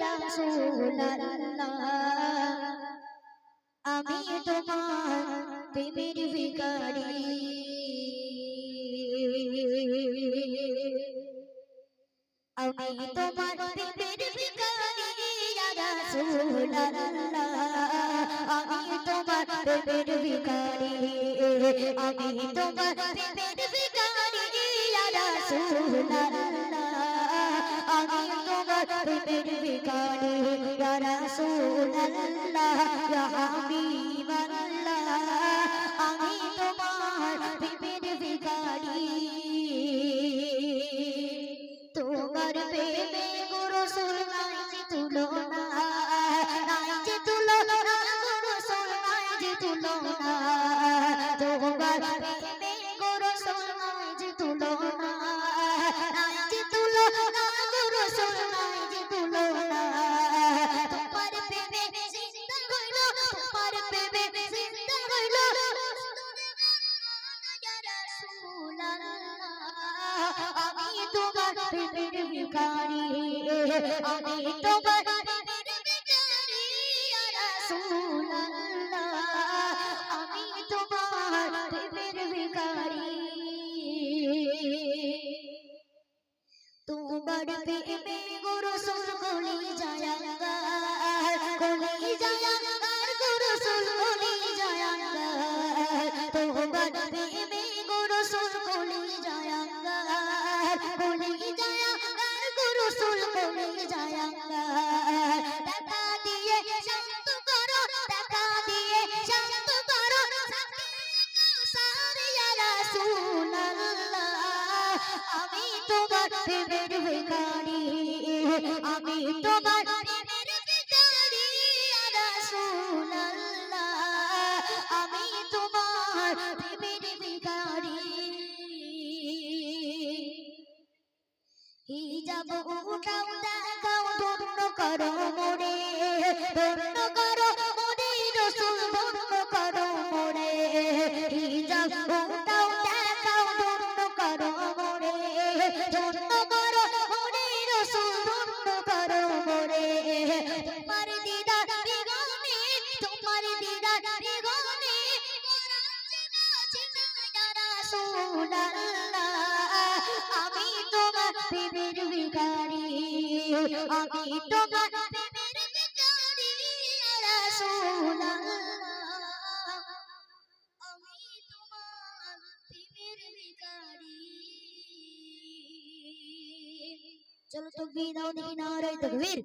রাসূলুল্লাহ আমি তোমার প্রেমের ভিখারি আমি তোমার প্রেমের ভিখারি ইয়া রাসূলুল্লাহ আমি তোমার প্রেমের ভিখারি আমি তোমার প্রেমের ভিখারি ইয়া রাসূলুল্লাহ আমি তোমার প্রেমের ভিখারি ইয়া রাসূলুল্লাহ ইয়া হাবিবাল্লাহ আমি তোমার প্রেমের ভিখারি তোমার প্রেমে গো রাসূল নাই যে তুলনা নাই যে তুলনা গো রাসূল নাই যে তুলনা তোমার প্রেমে গো রাসূল নাই যে তুলনা নাই যে তুলনা গো রাসূল নাই যে তুলনা তোমার প্রেমে জিন্দা হইলো তোমার প্রেমে জিন্দা হইলো ইয়া রাসূলুল্লাহ আমি তোমার প্রেমের ভিখারি আমি তোমার প্রেমের ভিখারি ইয়া রাসূলুল্লাহ আমি তোমার প্রেমের ভিখারি তোমার প্রেমে গো রাসূল কলি জায়াঙ্গার কলি জায়াঙ্গার গো রাসূল কলি জায়াঙ্গার তোমার প্রেমে গো রাসূল কলি জায়াঙ্গার কলি জায়াঙ্গার গো রাসূল কলি জায়াঙ্গার দেখা দিয়ে শান্ত করো দেখা দিয়ে শান্ত করো কাউসার ইয়া রাসূলুল্লাহ আমি তোমার প্রেমের ভিখারি আমি তোমার প্রেমের ভিখারি ইয়া রাসূলুল্লাহ আমি তোমার প্রেমের ভিখারি হিজাব উঠাও দেখাও ধন্য করো মোরে ধন্য করো মোরে রাসূল ধন্য করো মোরে হিজাব উঠাও দেখাও ধন্য করো মোরে ধন্য করো মোরে রাসূল ধন্য করো মোরে তোমার দিদার বিগনে তোমার দিদার বিগনে আমি তোমার প্রেমের ভিখারি আমি তোমার প্রেমের ভিখারি ইয়া রাসূলুল্লাহ আমি তোমার প্রেমের ভিখারি চলো তাকবীর দাও দেখি নারে তাকবীর